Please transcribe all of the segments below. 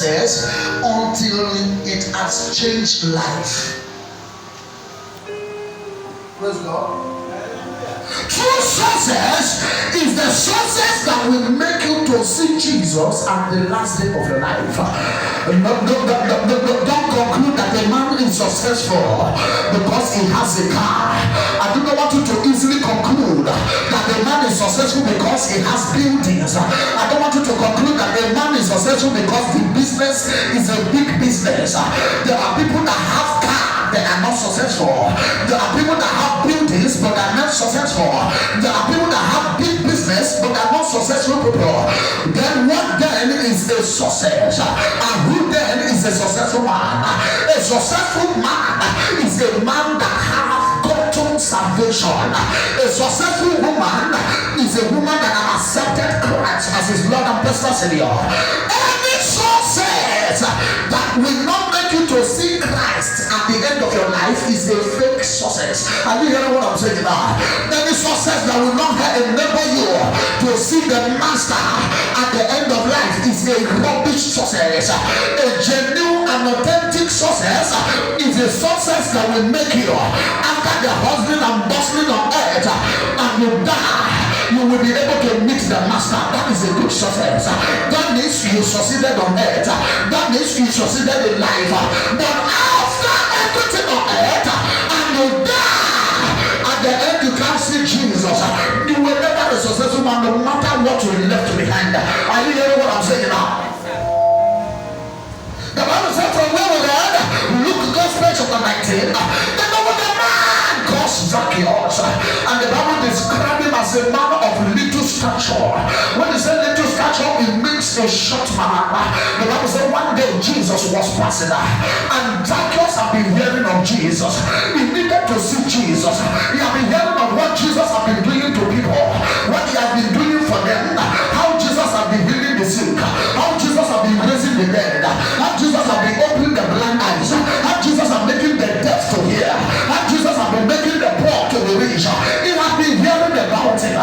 success until it has changed life. Praise God. True success is the success that will make you to see Jesus at the last day of your life. Don't conclude that a man is successful because he has a car. I do not want you to easily conclude that a man is successful because he has buildings. I don't want you to conclude that a man is successful because the business is a big business. There are people that have cars. They are not successful. There are people that have buildings but are not successful. There are people that have big business but are not successful people. Then what then is a success? And who then is a successful man? A successful man is a man that has gotten salvation. A successful woman is a woman that has accepted Christ as his Lord and personal Savior. Any success that will not make you to see Christ at the end of your life is a fake success. Are you hearing what I'm saying now? Any success that will not enable you to see the master at the end of life is a rubbish success. A genuine and authentic success is a success that will make you, after the hustling and bustling on earth, and you die, you will be able to meet the master. That is a good success. That means you succeeded on earth. That means you succeeded in life. But after everything on earth and you die, at the end you can't see Jesus. You will never be a successful man no matter what you left behind. Are you hearing what I'm saying now? The Bible says from where we read, Luke Gospel chapter 19, then over the man called Zacchaeus, and the Bible described him as a man of little stature. When they say little stature, it means a short man. The Bible said one day Jesus was passing, and Zacchaeus had been hearing of Jesus. He needed to see Jesus. He had been hearing of what Jesus had been doing to people, what he had been doing for them, how Jesus had been healing the sick, how Jesus had been raising the dead, how Jesus had been opening the blind eyes, how Jesus had making the deaf to hear, how Jesus had been making the poor to be rich. He had been hearing about it,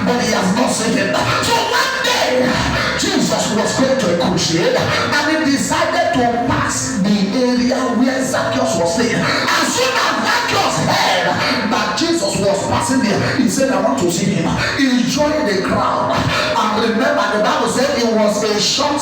but he has not seen it. So one day Jesus was going to a crusade, and he decided to pass the area where Zacchaeus was staying. As soon as Zacchaeus heard that Jesus was passing there, he said, I want to see him. He joined the crowd, and remember the Bible said it was a short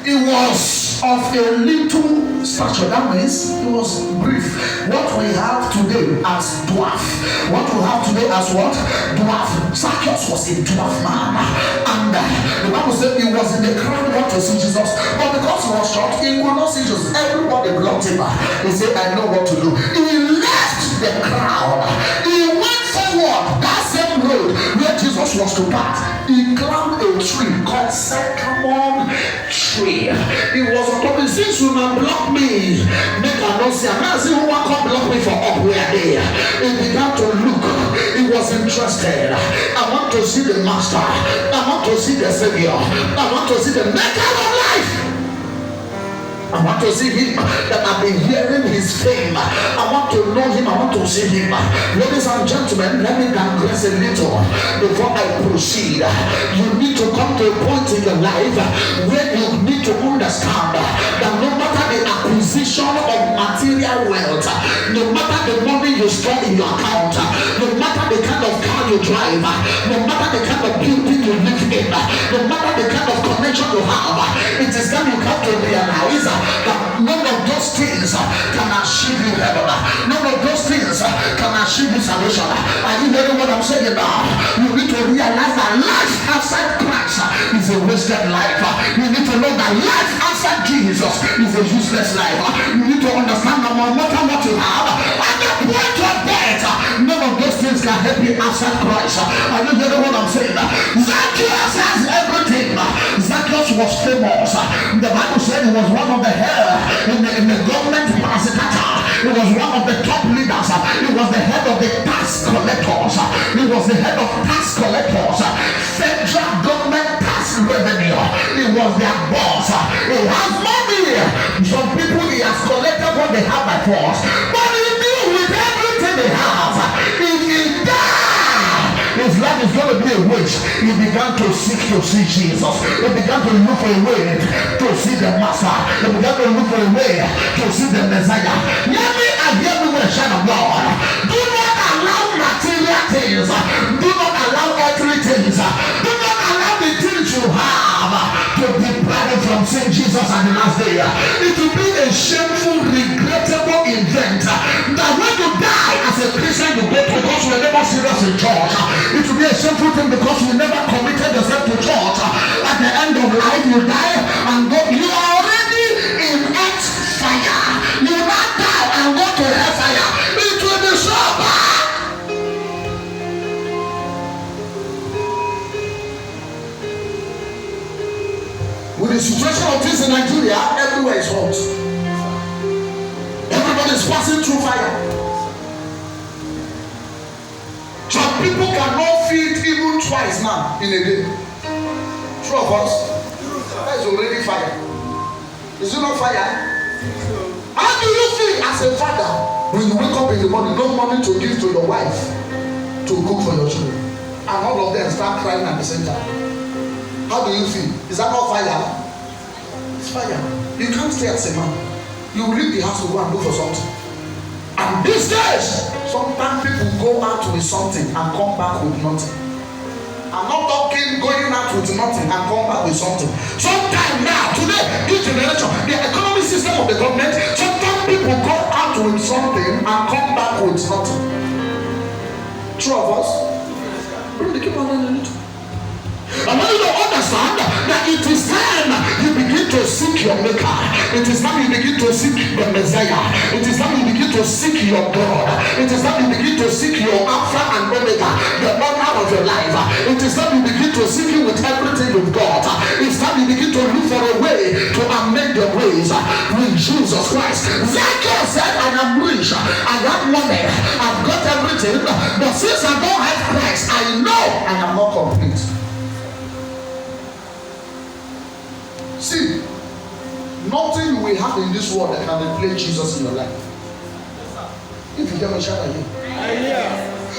it was of a little stature. That means it was brief. What we have today as dwarf. What we have today as what? Dwarf. Zacchaeus was a dwarf man. And the Bible said he was in the crowd want to see Jesus. But because he was short, he could not see Jesus. Everybody blocked him. He said, I know what to do. He left the crowd. He went forward that same road where Jesus was to pass. He climbed a tree called Sycamore tree. He was talking, since you not block me, make a no say. I'm not saying who can block me for up where there. He began to look. He was interested. I want to see the master. I want to see the Savior. I want to see the maker of life. I want to see him that I've been hearing his fame. I want to know him. I want to see him. Ladies and gentlemen, let me digress a little before I proceed. You need to come to a point in your life where you need to understand that no matter the acquisition of material wealth, no matter the money you store in your account, no matter the kind of car you drive, no matter the kind of building you live in, no matter the kind of connection you have, it is time you come to realize that none of those things can achieve you heaven. None of those things can achieve you salvation. Are you hearing what I'm saying now? You need to realize that life outside Christ is a wasted life. You need to know that life outside Jesus is a useless life. You need to understand that no matter what you have, at the point of death, none of those things can help you outside Christ. Are you hearing what I'm saying? Zacchaeus has everything. Zacchaeus was famous. The Bible said he was one of the head in the government parasitata. He was one of the top leaders. He was the head of the tax collectors. He was the head of tax collectors. Federal government tax revenue. He was their boss. He has money. Some people he has collected what they have by force. But he knew with everything they have, if he died, his life is going to be a waste. He began to seek to see Jesus. They began to look for a way to see the Master. They began to look for a way to see the Messiah. Hear me and hear me with a shout of Lord. Do not allow material things. Do not allow earthly things. Do not allow the things you have to deprive you from seeing Jesus at the last day. It will be a shameful, regrettable event that when you die as a Christian, you go to because you were never serious in church. It will be a shameful thing because you never committed yourself to church. At the end of life, you die and go. You are already in earth fire. You not die and go to hellfire. It will be so bad. With the situation of this in Nigeria, everywhere is hot. Everybody is passing through fire. Some people cannot feed even twice now in a day. True of us? That is already fire. Is it not fire? How do you feel as a father when you wake up in the morning, no money to give to your wife to cook for your children, and all of them start crying at the same time? How do you feel? Is that not fire? It's fire. You can't stay as a man. You leave the house to go and look for something. And these days, sometimes people go out with something and come back with nothing. I'm not talking going out with nothing and come back with something. Sometimes now, today, this generation, the economic system of the government, sometimes people go out with something and come back with nothing. True of us? Really keep on doing it. And when you don't understand that it is time you begin to seek your maker, it is time you begin to seek the Messiah, it is time you begin to seek your God, it is time you begin to seek your Alpha and Omega, the owner of your life, it is time you begin to seek him with everything you've got, it's time you begin to look for a way to amend your ways with Jesus Christ. Zacchaeus said, I am rich, I have money, I've got everything, but since I don't have Christ, I know I am not complete. See, nothing you will have in this world that can replace Jesus in your life. If you never shout at him.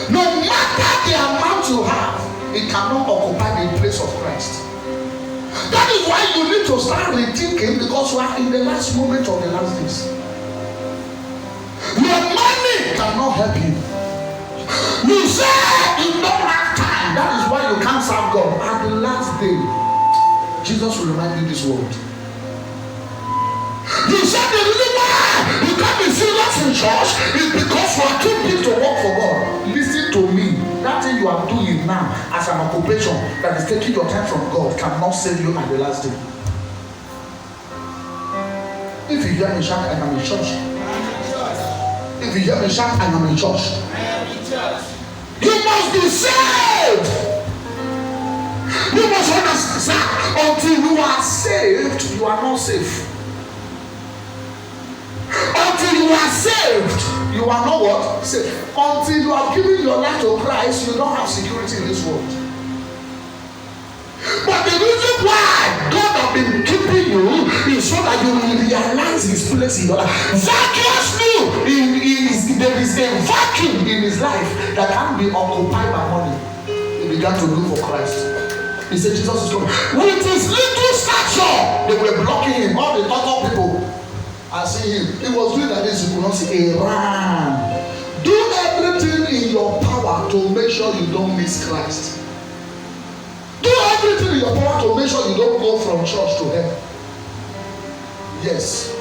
No matter the amount you have, it cannot occupy the place of Christ. That is why you need to start rethinking, because you are in the last moment of the last days. Your money cannot help you. You say you don't have time. That is why you can't serve God. At the last day, Jesus will remind you this word. You said the reason why you can't be serious in church is because you are too big to work for God. Listen to me. That thing you are doing now as an occupation that is taking your time from God cannot save you at the last day. If you hear me shout, I am in church. If you hear me shout, I am in church. You must be saved. You must understand, until you are saved, you are not safe. Until you are saved, you are not what? Safe. Until you have given your life to Christ, you don't have security in this world. But the reason why God has been keeping you is so that you will realize his place in your life. Zacchaeus knew there is a vacuum in his life that can't be occupied by money. He began to look for Christ. He said Jesus is coming. With his little stature, they were blocking him. All the other people are seeing him. He was doing that this, you could not see. He ran. Do everything in your power to make sure you don't miss Christ. Do everything in your power to make sure you don't go from church to heaven. Yes.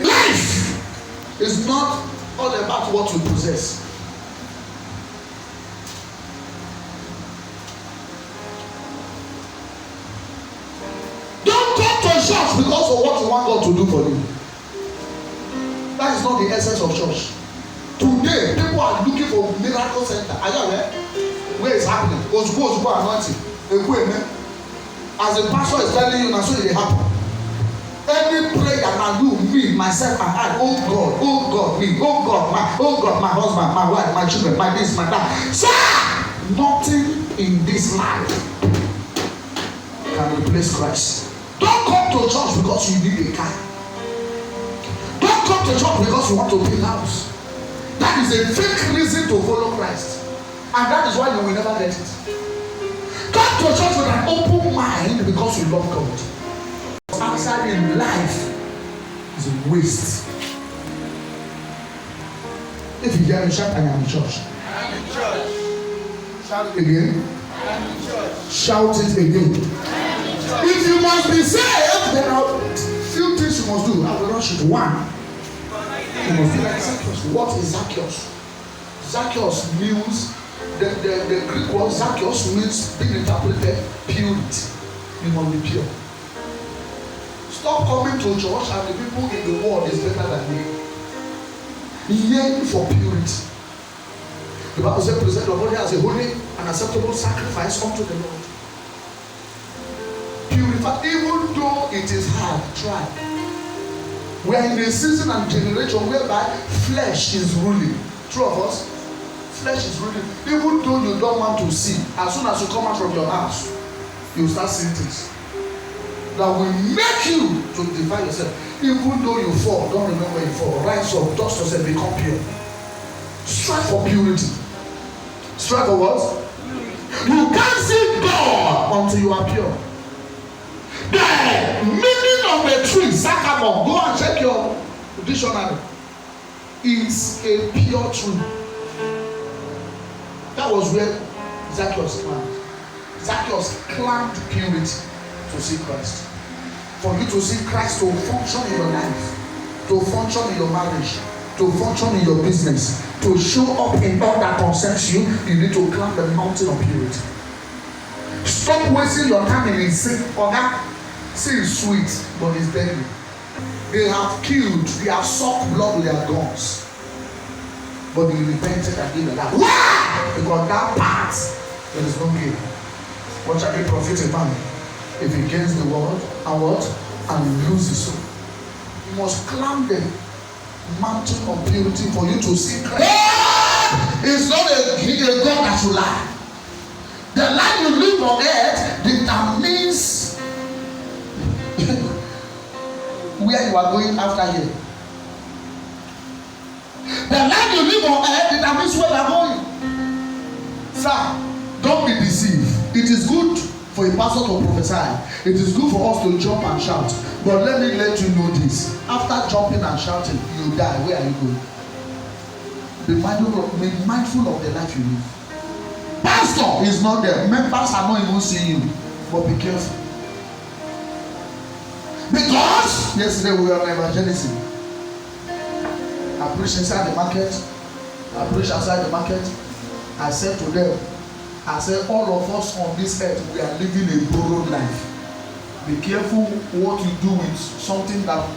Life is not all about what you possess. Don't come to church because of what you want God to do for you. That is not the essence of church. Today, people are looking for miracle center. Are you aware? Where is happening? Ozubo anointing. As the pastor is telling you, now so it happen. Every prayer I do, me, myself, and I, oh God, me, oh God, my husband, my wife, my children, my this, my that. Sir, nothing in this life can replace Christ. Don't come to church because you need a car. Don't come to church because you want to build a house. That That is a fake reason to follow Christ. And that is why you will never get it. Come to church with an open mind because you love God. Outside in life is a waste. If you hear me shout, I am in church. I am in church. Shout it again. I am in church. Shout it again. I am in church. If you must be saved, there are few things you must do. I will rush it. One, you must be like Zacchaeus. What is Zacchaeus? Zacchaeus means the Greek word Zacchaeus means being interpreted purity. You must be pure. Stop coming to church and the people in the world is better than you. Yearn for purity. The Bible says, present your body as a holy and acceptable sacrifice unto the Lord. Purify, even though it is hard, try. We are in a season and generation whereby flesh is ruling. True of us? Flesh is ruling. Even though you don't want to see, as soon as you come out from your house, you start seeing things that will make you to defy yourself. Even though you fall, don't remember you fall. Rise up, dust yourself, become pure. Strive for purity. Strive for what? You can't see God until you are pure. The meaning of the tree, sycamore, go and check your dictionary, is a pure tree. That was where Zacchaeus climbed. Zacchaeus climbed purity to see Christ. For you to see Christ to function in your life, to function in your marriage, to function in your business, to show up in all that concerns you, you need to climb the mountain of purity. Stop wasting your time in sin. Okay? Sin is sweet, but it's deadly. They have killed, they have sucked blood with their guns. But they repented and gave their life. Why? Because that part, there is no gain. What shall it profit a man if he gains the world and what? And loses soul? You must climb the mountain of purity for you to see Christ. It's not a God that you lie. The life you live on earth determines where you are going after here. The life you live on earth determines where you are going. Sir, don't be deceived. It is good for a pastor to prophesy. It is good for us to jump and shout. But let me let you know this. After jumping and shouting, you die. Where are you going? Be mindful of the life you live. Pastor is not there. Members are not even seeing you. But be careful. Because yesterday we were on evangelism. I preached inside the market. I preached outside the market. I said to them, I said, all of us on this earth, we are living a borrowed life. Be careful what you do with something that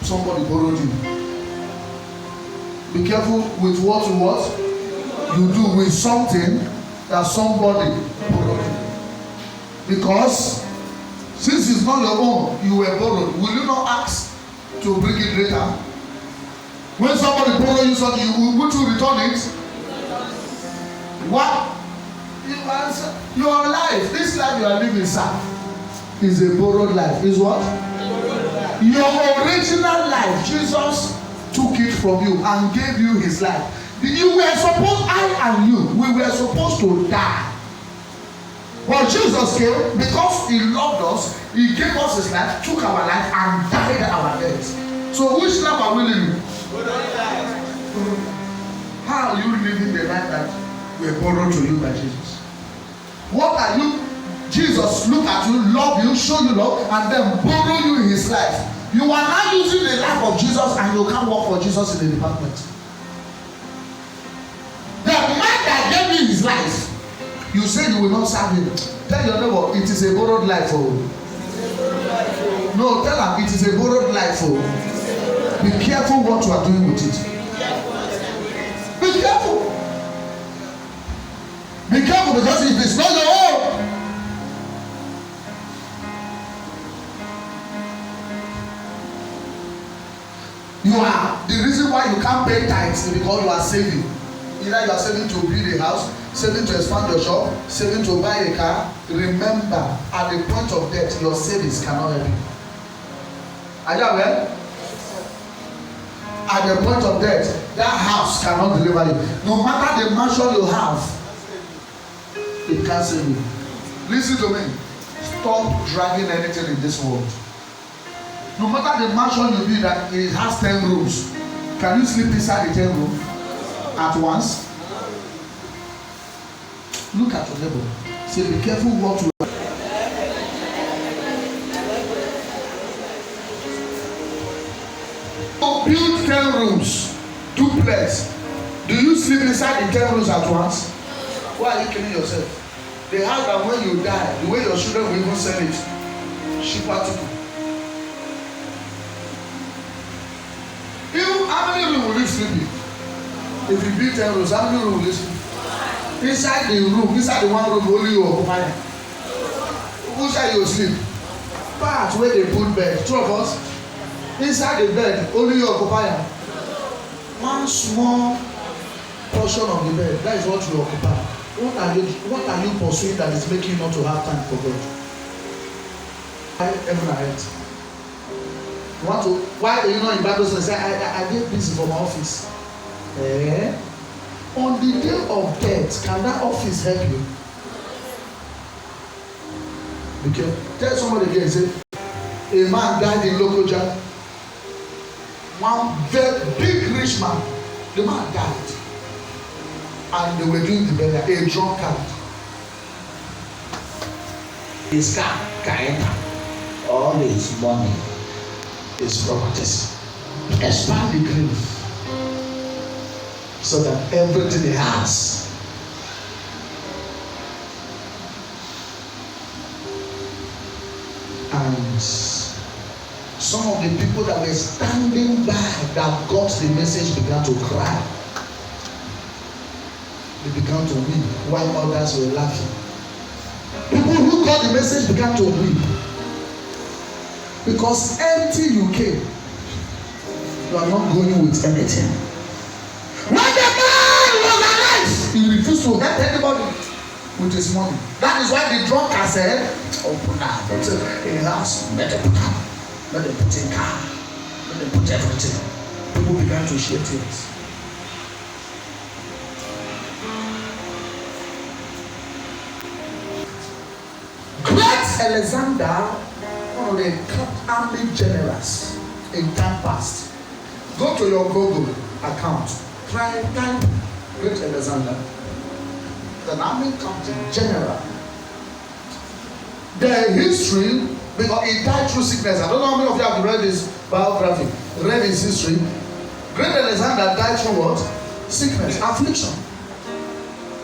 somebody borrowed you. Be careful with what you do with something that somebody borrowed you. Because since it's not your own, you were borrowed. Will you not ask to bring it later? When somebody borrow you something, would you return it? What? You answer. Your life, this life you are living, sir, is a borrowed life. Is what? Your original life, Jesus took it from you and gave you his life. You were supposed, I and you, we were supposed to die. But Jesus came because he loved us, he gave us his life, took our life and died our death. So which life are we living? How are you living the life that were borrowed to you by Jesus? What are you? Jesus look at you, love you, show you love, and then borrow you his life. You are now using the life of Jesus and you can't work for Jesus in the department. The man that gave you his life, you say you will not serve him. Tell your neighbor, it is a borrowed life. Oh. No, tell him it is a borrowed life. Oh. Be careful what you are doing with it. Be careful. Be careful, because if it's not your own, you are the reason why you can't pay tithes is because you are saving. Either you are saving to build a house, saving to expand your shop, saving to buy a car. Remember, at the point of death, your savings cannot help you. Are you aware? at the point of death, that house cannot deliver you. No matter the mansion you have, it can't save you. Listen to me. Stop dragging anything in this world. No matter the mansion you build that it has 10 rooms, can you sleep inside the 10 room at once? Look at your neighbor. Say, be careful what you build 10 rooms, duplex. Do you sleep inside the 10 rooms at once? Why are you killing yourself? The house that when you die, the way your children will even sell it, cheaper to do. How many rooms will you sleep in? If you build 10 rooms, how many rooms will you sleep in? Inside the room, inside the one room, only you occupy. Who shall you sleep? Part where they put bed, 2 of us. Inside the bed, only you occupy. One small portion of the bed, that is what you occupy. What are you pursuing that is making you not to have time for God? Every night. Why you know in Bible say I get busy for my office? On the day of death, can that office help you? Okay. Tell somebody again, say, a man died in Lokoja. One very big rich man, the man died. And they were doing the burial, a drunkard. His car can enter all his money, his properties. Expand the grave so that everything he has. And some of the people that were standing by that got the message began to cry. They began to weep while others were laughing. People who got the message began to weep. Because empty you came. You are not going with anything. When the man was alive, he refused to help anybody with his money. That is why the drunkard said, open up, in house, let them put up, let them put in car, let them put everything. People began to shed tears. Great Alexander, one of the army generals in time past. Go to your Google account. Try Great Alexander. The army captain general. The history, because he died through sickness. I don't know how many of you have read his biography, read his history. Great Alexander died through what? Sickness, affliction.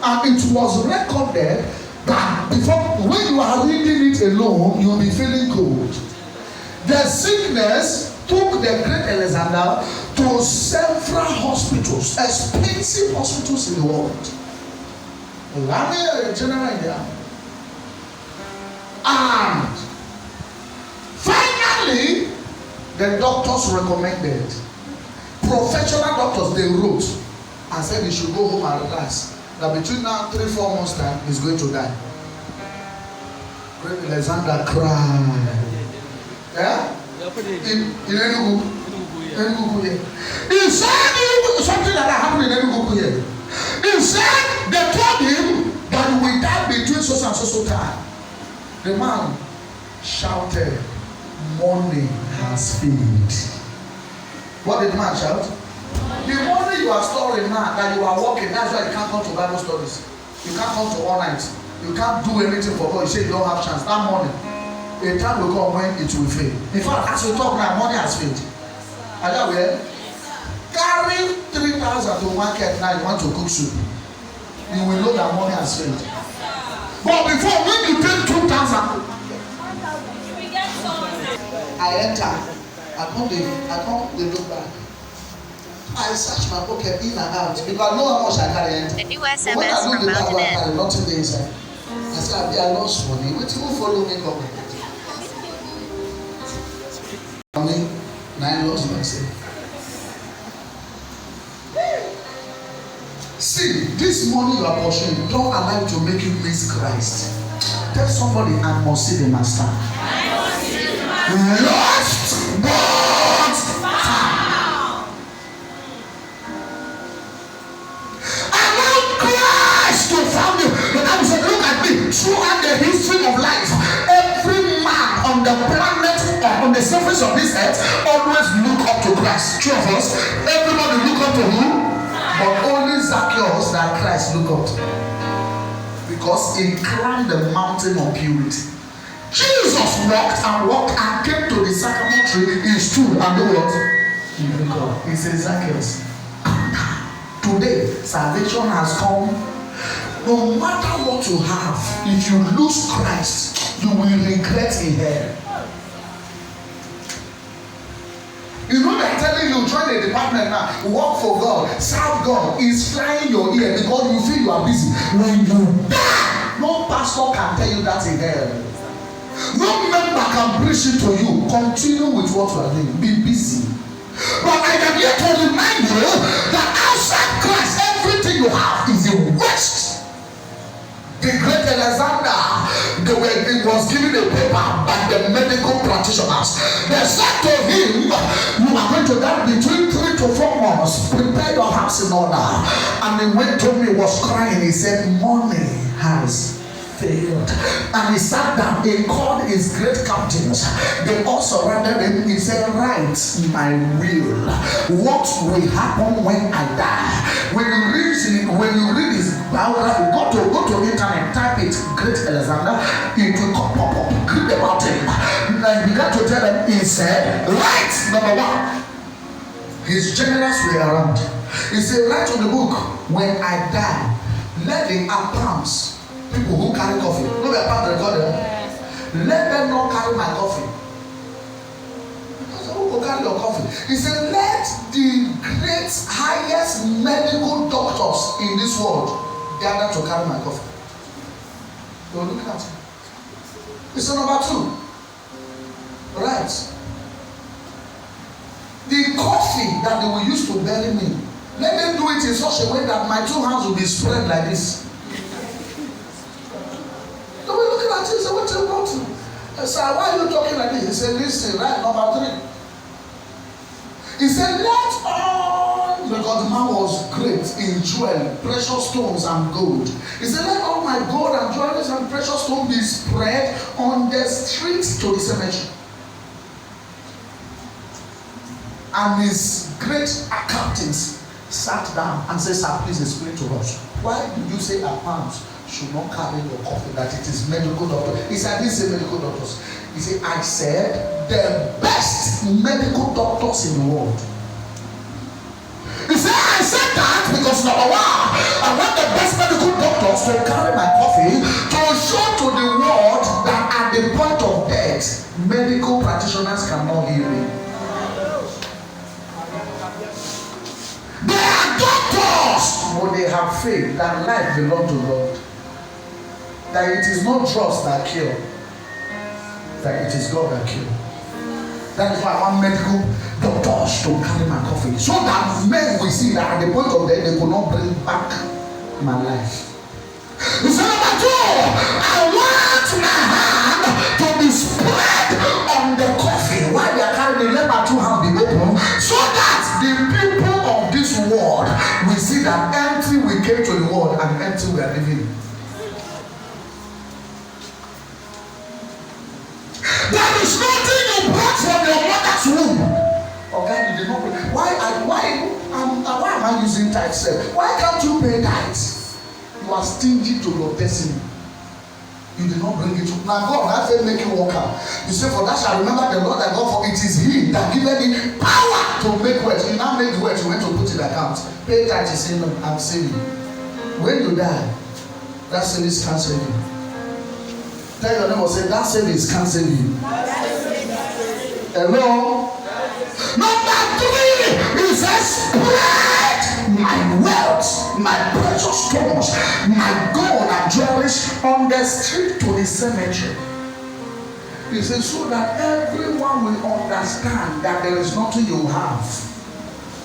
And it was recorded that before, when you are reading it alone, you will be feeling cold. The sickness took the Great Alexander to several hospitals, expensive hospitals in the world. A general in the army. And finally, the doctors recommended, professional doctors, they wrote and said he should go home and relax. That between now 3-4 months time, he's going to die. Great Alexander cried. Yeah? In Enugu. He said something like that happened in Enugu here. He said they told him that he will die between so and so time. The man shouted, "Money has failed." What did the man shout? The money you are storing now that you are working, that's why you can't come to Bible studies. You can't come to all night. You can't do anything for God. You say you don't have chance. That money, a time will come when it will fail. In fact, as we talk now, money has failed. Are you aware? Carry 3,000 to market now, you want to cook soup. You will know that money has failed. But before, when you take 2,000, I enter. I come, they look back. I search my pocket in and out because I know how much I carry enter. The new SMS from Mountain I carry nothing there inside. I said, I lost money. What you follow me come? I mean, 9 lost myself. See, this money you are pursuing, don't allow it to make you miss Christ. Tell somebody, I must see the master. Lost but found. throughout the history of life, every man on the planet, on the surface of this earth, always look up to Christ. True of us, everybody look up to who? But only Zacchaeus that Christ looked up to, because he climbed the mountain of purity. Jesus walked and came to the sycamore tree. He stood and do what? He says, Zacchaeus, today salvation has come. No matter what you have, if you lose Christ, you will regret in hell. You know they're telling you, join the department now, work for God, serve God, is flying your ear because you feel you are busy. When you die, no pastor can tell you that in hell. No member can preach it to you. Continue with what you are doing. Be busy. But I am here to remind you that outside Christ, everything you have is a waste. The great Alexander, it was given a paper by the medical practitioners. They said to him, you are going to die between 3 to 4 months. Prepare your house in order. And he went to me, was crying. He said, money has failed. And he sat down. He called his great captains. They all surrounded him. He said, write my will. What will happen when I die? When you read his biography, go to the internet, type it, Great Alexander, it will pop up. Read about him. And he began to tell them, he said, write, number 1. His generals were around. He said, write on the book, when I die, let the accounts, people who carry coffee, no, we are part of the God, let them not carry my coffee. I said, who will carry your coffee? He said, let the great, highest medical doctors in this world gather to carry my coffee. They were looking at him. He said, number 2, right, the coffee that they will use to bury me, let them do it in such a way that my 2 hands will be spread like this. They were looking at him. He said, what you want to? I said, why are you talking like this? He said, listen, right, number 3. He said, let all, because the man was great in jewel, precious stones and gold. He said, let all my gold and jewelry and precious stones be spread on the streets to the cemetery. And his great captains sat down and said, sir, please explain to us. Why did you say a pounds should not carry your coffee, that it is medical doctor? He said, I didn't say medical doctors. He said, I said the best medical doctors in the world. He said, I said that because number 1, I want the best medical doctors to carry my coffee to show to the world that at the point of death, medical practitioners cannot heal me. They are doctors, but they have faith that life belongs to God. That it is not drugs that kill, that it is God that kill. That is why I want medical doctors to carry my coffee, so that men will see that at the point of death they could not bring back my life. He said, number 2, I want my hand to be spread on the coffee while they are carrying. Let my 2 hands be open, so that the people of this world will see that empty we came to the world and empty we are living. There is nothing you brought from your mother's womb. Oh God, you did not bring. Why am I using tithes? Why can't you pay tithes? You are stingy to your destiny. You did not bring it to. Now God, I said make you walk out. You say, for that shall remember the Lord that God, for it is He that giveth thee power to make wealth. You now make wealth, you went to put in the account. Pay tithes, you say, no, I'm saving. When you die, that service can't save you. Tell your neighbor, say, that service can't save you. Hello? Number 3, he says, spread my wealth, my precious stones, my gold and jewelry on the street to the cemetery. He says, so that everyone will understand that there is nothing you have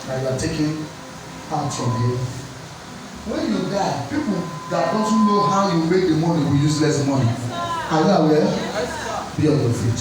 that you are taking out from here. When you die, people that doesn't know how you make the money will use less money. Are you aware? Be on your feet.